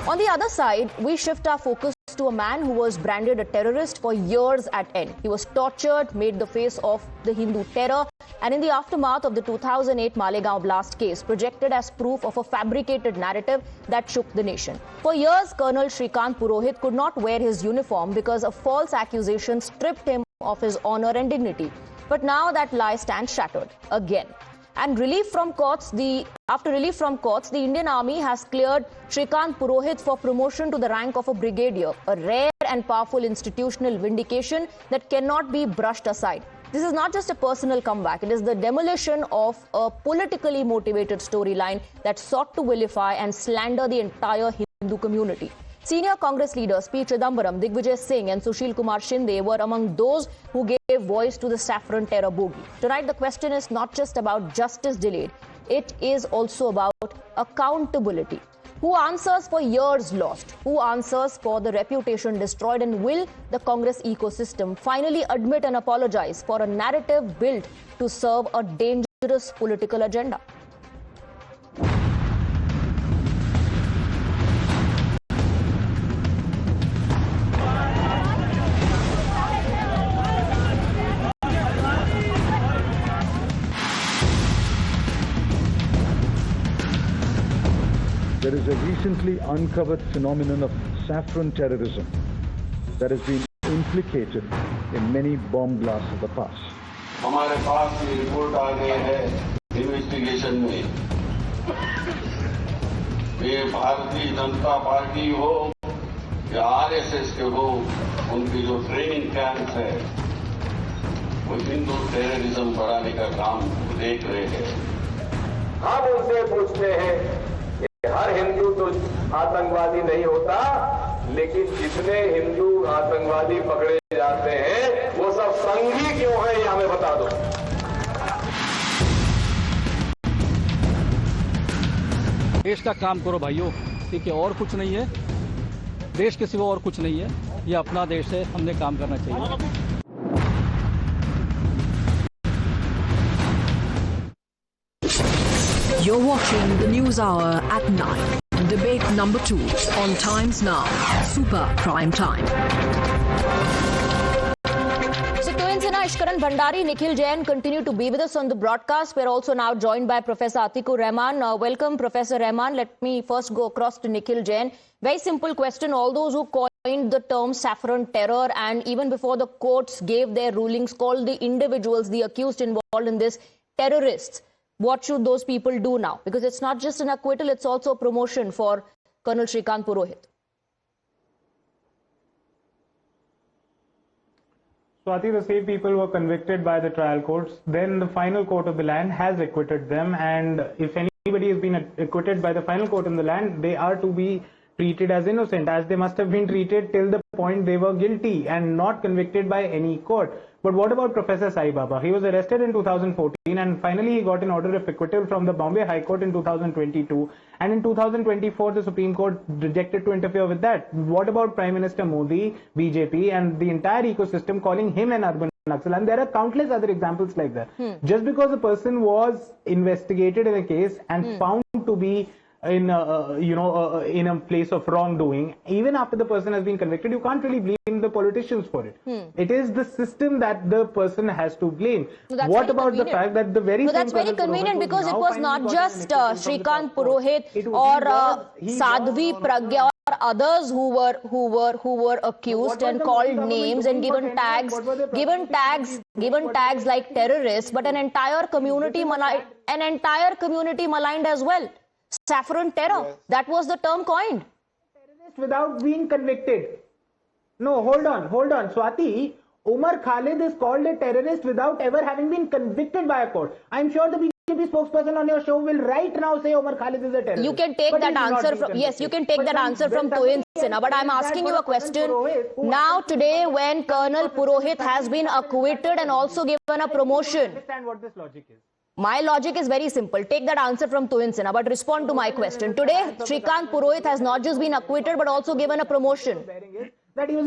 On the other side, we shift our focus to a man who was branded a terrorist for years at end. He was tortured, made the face of the Hindu terror, and in the aftermath of the 2008 Malegaon blast case, projected as proof of a fabricated narrative that shook the nation. For years, Colonel Shrikant Purohit could not wear his uniform because a false accusation stripped him of his honor and dignity. But now that lie stands shattered again. And after relief from courts, the Indian Army has cleared Shrikant Purohit for promotion to the rank of a brigadier, a rare and powerful institutional vindication that cannot be brushed aside. This is not just a personal comeback, it is the demolition of a politically motivated storyline that sought to vilify and slander the entire Hindu community. Senior Congress leaders P. Chidambaram, Digvijay Singh and Sushil Kumar Shinde were among those who gave voice to the saffron terror bogey. Tonight the question is not just about justice delayed, it is also about accountability. Who answers for years lost? Who answers for the reputation destroyed? And will the Congress ecosystem finally admit and apologize for a narrative built to serve a dangerous political agenda? There is a recently uncovered phenomenon of saffron terrorism that has been implicated in many bomb blasts of the past. हमारे पास ये report आ गई है investigation में ये Bharatiya Janata party हो या RSS के हो, उनकी जो ट्रेनिंग कैंप है वो हिंदू टेररिज्म बढ़ाने का काम देख रहे हैं। हम उनसे पूछते हैं, हर हिंदू तो आतंकवादी नहीं होता, लेकिन जितने हिंदू आतंकवादी पकड़े जाते हैं वो सब संघी क्यों है, ये हमें बता दो। देश का काम करो भाइयों, ठीक है, और कुछ नहीं है, देश के सिवा और कुछ नहीं है, ये अपना देश है, हमने काम करना चाहिए। You're watching the News Hour at 9. Debate number 2 on Times Now. Super Prime Time. So, Tuin Sinha, Ishkaran Bhandari, Nikhil Jain continue to be with us on the broadcast. We're also now joined by Professor Atikur Rahman. Welcome, Professor Rahman. Let me first go across to Nikhil Jain. Very simple question. All those who coined the term saffron terror and even before the courts gave their rulings, called the individuals, the accused involved in this, terrorists. What should those people do now? Because it's not just an acquittal, it's also a promotion for Colonel Shrikant Purohit. Swati, the same people were convicted by the trial courts. Then the final court of the land has acquitted them. And if anybody has been acquitted by the final court in the land, they are to be treated as innocent, as they must have been treated till the point they were guilty and not convicted by any court. But what about Professor Sai Baba? He was arrested in 2014 and finally he got an order of acquittal from the Bombay High Court in 2022. And in 2024, the Supreme Court rejected to interfere with that. What about Prime Minister Modi, BJP and the entire ecosystem calling him an urban Naxal? And there are countless other examples like that. Just because a person was investigated in a case and found to be in a place of wrongdoing, even after the person has been convicted, you can't really blame the politicians for it. It is the system that the person has to blame. No, what about the fact that the very that's very convenient, because it was not just Shrikant Purohit or Sadhvi Pragya or others who were accused and called names and given tags like terrorists, but an entire community maligned as well. Saffron terror. Yes. That was the term coined. Terrorist without being convicted. No, hold on. Swati, Umar Khalid is called a terrorist without ever having been convicted by a court. I'm sure the BJP spokesperson on your show will right now say Umar Khalid is a terrorist. You can take that answer from, yes, you can take that answer from Tuin Sinha. But I'm asking you a question. Now today, when Colonel Purohit has been acquitted and also given a promotion. Understand what this logic is. My logic is very simple. Take that answer from Tuin Sinha, but respond to my question. Today, Shrikant Purohit has not just been acquitted, but also given a promotion.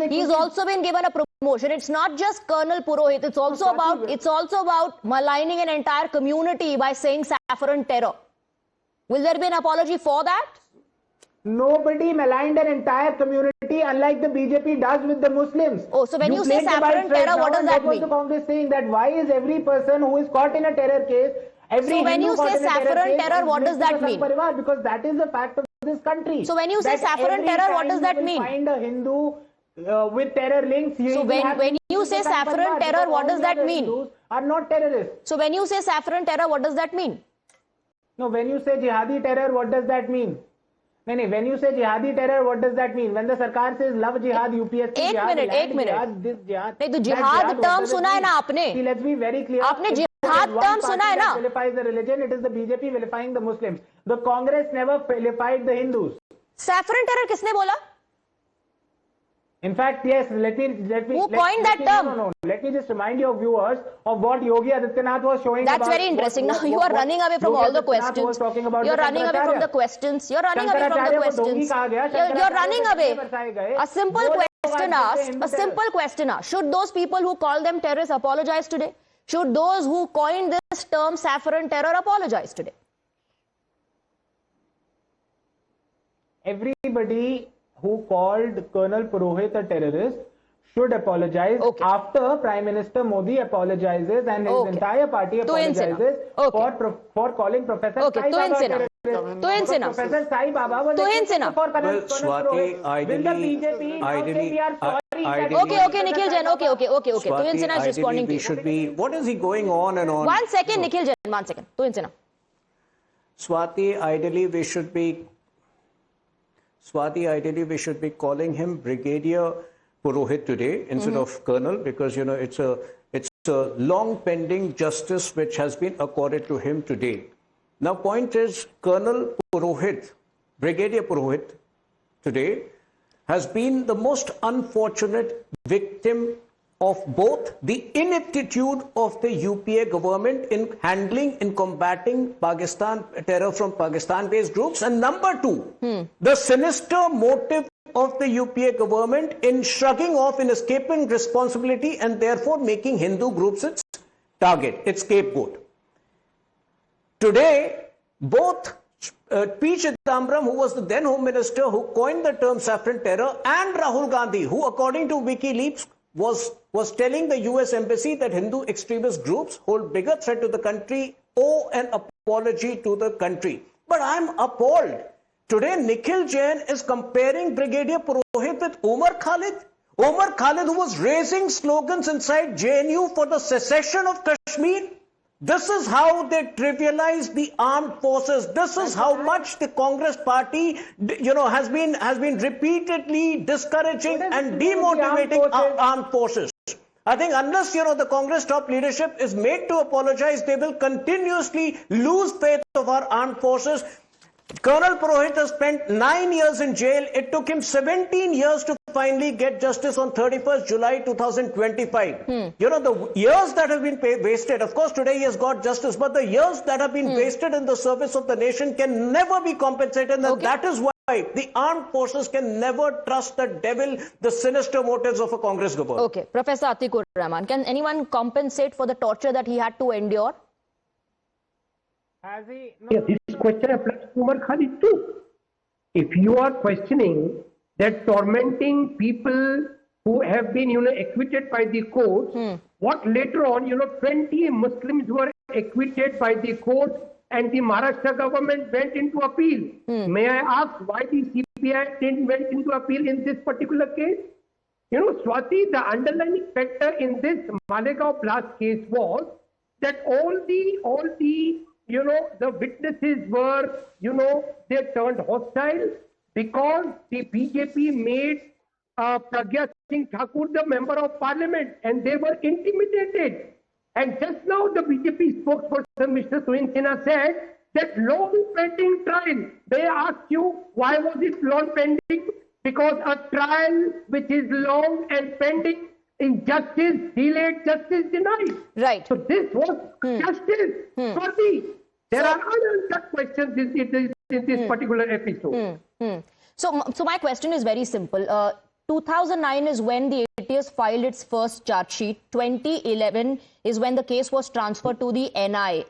He's also been given a promotion. It's not just Colonel Purohit. It's also about maligning an entire community by saying saffron terror. Will there be an apology for that? Nobody maligned an entire community unlike the BJP does with the Muslims. Oh, so when you say played the saffron bites right terror, now, what does and that was mean? the Congress saying that why is every person who is caught in a terror case, So when you say saffron terror, what does that mean? Because that is the fact of this country. So when you say That saffron every terror, what time does that you will mean? Find a Hindu with terror links. So when you say saffron terror, what does that mean? Hindus are not terrorists. So when you say saffron terror, what does that mean? No, when you say jihadi terror, what does that mean? No, when you say jihadi terror, what does that mean? When the Sarkar says love jihad, UPSC jihad, एक minute jihad, this jihad, नहीं तो that जिहाद jihad, what term does it सुना है mean? ना आपने? See, let's be very clear. आपने If जिहाद there is one term party सुना है that ना? vilifies the religion, it is the BJP vilifying the Muslims. The Congress never vilified the Hindus. Saffron terror किसने बोला? In fact, yes, let me. Who coined that term? No. Let me just remind your viewers of what Yogi Adityanath was showing. That's about very interesting. what- Now you are what running away from Yogi all the Adityanath was questions. talking about You're the running away from the Shankaracharya. questions. You're running away from the Shankaracharya को ढोंगी questions. कहा गया, You're Shankaracharya running को away. बरसाए गए। A simple वो लोग question आज asked. Hindu A simple question asked. Should those people who call them terrorists apologize today? Should those who coined this term saffron terror apologize today? Everybody who called Colonel Purohit a terrorist should apologize Okay. after Prime Minister Modi apologizes and his Okay. entire party To Insana. apologizes Okay. for calling Professor Okay, Sai to Baba a Insana. terrorist. To Insana. Professor Sai Baba was To accused Insana. for Colonel Well, Swati, Purohit. Will the ideally- BJP now say ideally- we are sorry? that ideally- Okay, Nikhil Jain. Okay. To Swati, Insana is ideally responding to we you. should be. What is he going on and on? 1 second, Nikhil Jain. 1 second. To Insana. Swati, ideally we should be. Swati, ideally we should be calling him Brigadier Purohit today instead of Colonel, because it's a long pending justice which has been accorded to him today. Now, point is, Colonel Purohit, Brigadier Purohit, today has been the most unfortunate victim of both the ineptitude of the UPA government in handling, in combating Pakistan terror from Pakistan-based groups, and number two, the sinister motive of the UPA government in shrugging off, in escaping responsibility, and therefore making Hindu groups its target, its scapegoat. Today, both P. Chidambaram, who was the then Home Minister, who coined the term saffron terror, and Rahul Gandhi, who according to WikiLeaks was telling the US Embassy that Hindu extremist groups hold bigger threat to the country, owe an apology to the country. But I'm appalled. Today, Nikhil Jain is comparing Brigadier Purohit with Omar Khalid. Omar Khalid, who was raising slogans inside JNU for the secession of Kashmir. This is how they trivialize the armed forces. This is how much the Congress party, has been repeatedly discouraging and demotivating our armed forces. I think unless, the Congress top leadership is made to apologize, they will continuously lose faith of our armed forces. Colonel Purohit has spent 9 years in jail. It took him 17 years to finally get justice on 31st July 2025. The years that have been wasted, of course today he has got justice, but the years that have been wasted in the service of the nation can never be compensated, and that is why the armed forces can never trust the devil, the sinister motives of a Congress government. Okay, Professor Atikur Rahman, can anyone compensate for the torture that he had to endure? Has he? No. Yeah, this question applies to Umar Khalid too. If you are questioning that tormenting people who have been, acquitted by the courts, what later on, 20 Muslims were acquitted by the courts and the Maharashtra government went into appeal. May I ask why the CPI didn't went into appeal in this particular case? Swati, the underlying factor in this Malegaon blast case was that all the the witnesses were, they turned hostile because the BJP made Pragya Singh Thakur the member of parliament, and they were intimidated. And just now the BJP spokesperson, Mr. Suin Sinha, said that long pending trial. They asked you, why was it long pending? Because a trial which is long and pending, injustice delayed, justice denied. Right. So this was justice. Swati, there are unanswered questions in this particular episode. So my question is very simple. 2009 is when the ATS filed its first charge sheet. 2011 is when the case was transferred to the NI.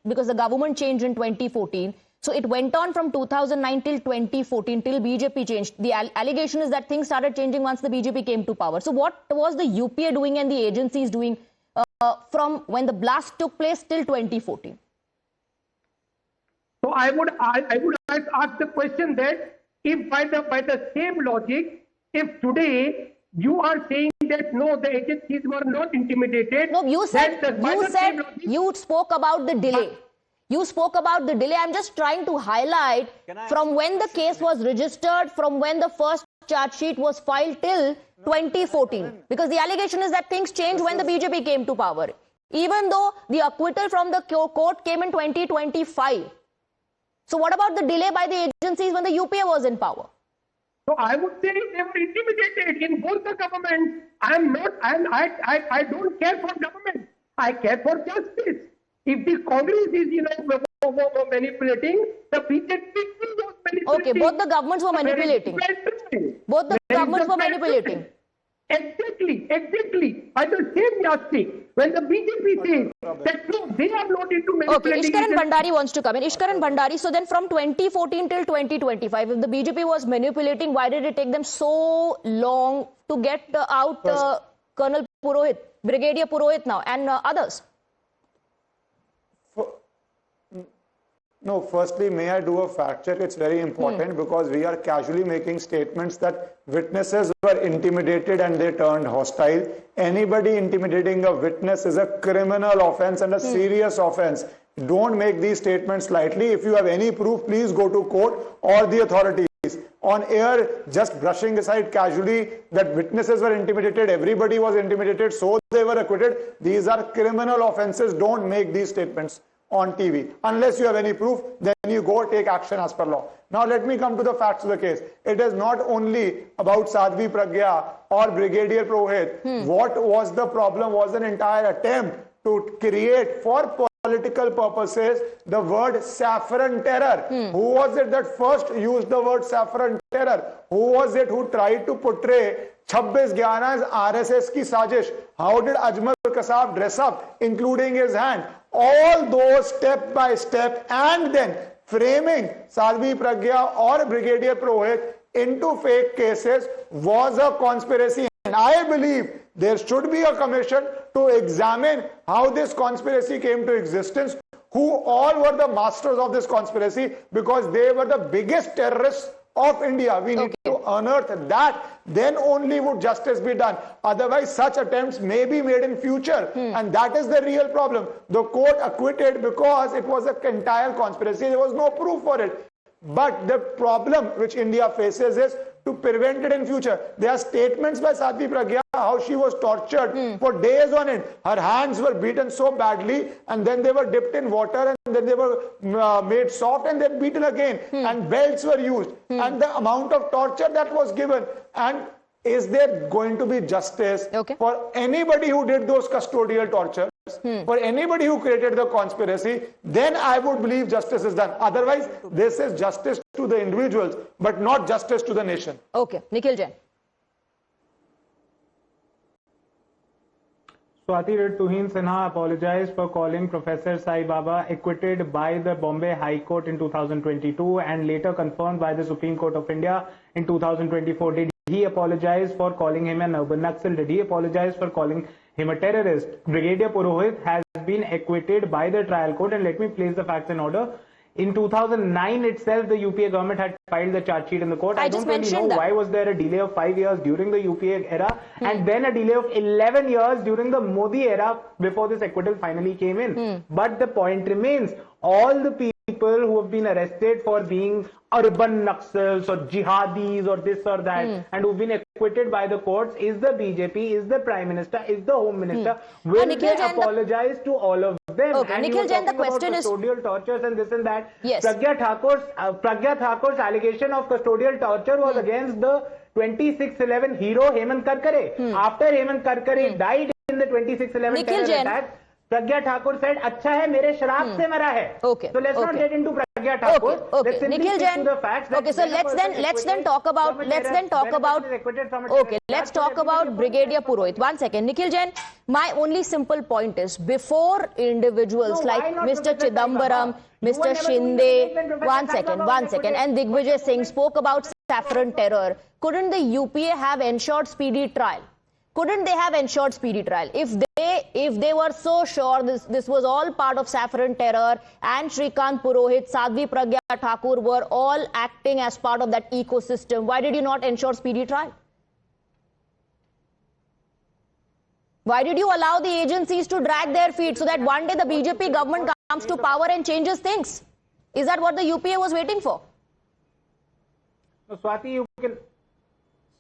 Because the government changed in 2014, So it went on from 2009 till 2014 till BJP changed. The allegation is that things started changing once the BJP came to power. So what was the UPA doing and the agencies doing from when the blast took place till 2014? So I would ask the question that if by the same logic, if today you are saying that no, the agencies were not intimidated. No, you spoke about the delay. You spoke about the delay. I'm just trying to highlight from when the case was registered, from when the first charge sheet was filed till 2014. Because the allegation is that things changed when the BJP came to power. Even though the acquittal from the court came in 2025. So what about the delay by the agencies when the UPA was in power? So I would say they were intimidated in both the governments. I don't care for government. I care for justice. If the Congress is, manipulating, the BJP was manipulating. Okay, both the governments were manipulating. Both the governments were manipulating. Exactly. By the same yardstick, when the BJP says that no, they are not into manipulating. Okay, Ishkaran Bhandari wants to come in. Ishkaran Bhandari, so then from 2014 till 2025, if the BJP was manipulating, why did it take them so long to get out Colonel Purohit, Brigadier Purohit now, and others? No, firstly, may I do a fact check? It's very important because we are casually making statements that witnesses were intimidated and they turned hostile. Anybody intimidating a witness is a criminal offense and a serious offense. Don't make these statements lightly. If you have any proof, please go to court or the authorities. On air, just brushing aside casually that witnesses were intimidated, everybody was intimidated, so they were acquitted. These are criminal offenses. Don't make these statements on TV. Unless you have any proof, then you go take action as per law. Now let me come to the facts of the case. It is not only about Sadhvi Pragya or Brigadier Purohit. What was the problem was an entire attempt to create for political purposes the word saffron terror. Who was it that first used the word saffron terror? Who was it who tried to portray 26/11 as RSS ki sajish? How did Ajmal Kasab dress up, including his hand? All those step by step, and then framing Sadhvi Pragya or Brigadier Purohit into fake cases was a conspiracy. And I believe there should be a commission to examine how this conspiracy came to existence, who all were the masters of this conspiracy, because they were the biggest terrorists of India. We need to unearth that. Then only would justice be done. Otherwise, such attempts may be made in future. And that is the real problem. The court acquitted because it was an entire conspiracy. There was no proof for it. But the problem which India faces is to prevent it in future. There are statements by Sadhvi Pragya how she was tortured for days on end. Her hands were beaten so badly, and then they were dipped in water, and then they were made soft and then beaten again. And belts were used. And the amount of torture that was given. And is there going to be justice for anybody who did those custodial tortures? For anybody who created the conspiracy, then I would believe justice is done. Otherwise, this is justice to the individuals, but not justice to the nation. Okay, Nikhil Jain. Swati Tuhin Sinha apologized for calling Professor Sai Baba acquitted by the Bombay High Court in 2022 and later confirmed by the Supreme Court of India in 2024. Did he apologize for calling him an urban Naxal? Did he apologize for calling him a terrorist? Brigadier Purohit has been acquitted by the trial court, and let me place the facts in order. In 2009 itself, the UPA government had filed the charge sheet in the court. I don't really know why was there a delay of 5 years during the UPA era and then a delay of 11 years during the Modi era before this acquittal finally came in. But the point remains, all the people who have been arrested for being urban Naxals or jihadis or this or that and who've been acquitted by the courts is the BJP, is the Prime Minister, is the Home Minister. Will they apologize to all of them? Okay, and Nikhil Jain, the question is custodial tortures and this and that. Yes. Pragya Thakur's allegation of custodial torture was against the 26/11 hero Hemant Karkare. After Hemant Karkare died in the 26/11 terror attack, Pragya Thakur said, "अच्छा है मेरे शराब से मरा है." Okay. So let's not get into Pragya Thakur. Okay. That simply Nikhil stick to Jain. the facts that Okay, so when a let's person is then talk about acquitted let's then talk when a about person is acquitted from a okay, terrorist let's act, talk then about everybody Brigadier will Purohit. One second, Nikhil Jain. My only simple point is before individuals No, why like not Mr. Professor Chidambaram, Saibaba? You Mr. were never doing Shinde, anything when Professor one Saibaba second, was and Digvijay Singh spoke about saffron terror. Couldn't the UPA have ensured speedy trial? Couldn't they have ensured speedy trial? If they were so sure this was all part of saffron terror and Shrikant Purohit, Sadhvi Pragya Thakur were all acting as part of that ecosystem, why did you not ensure speedy trial? Why did you allow the agencies to drag their feet so that one day the BJP government comes to power and changes things? Is that what the UPA was waiting for? So Swati, you can.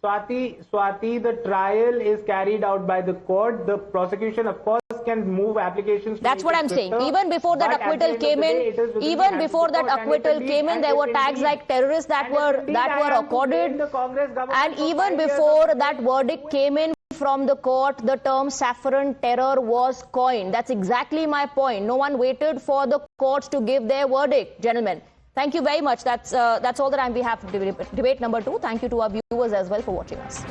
Swati, the trial is carried out by the court. The prosecution, of course, can move applications. That's what I'm saying. Even before that acquittal came in, there were tags like terrorists that were accorded. And even before that verdict came in from the court, the term saffron terror was coined. That's exactly my point. No one waited for the courts to give their verdict, gentlemen. Thank you very much. That's all the time we have for debate number 2. Thank you to our viewers as well for watching us.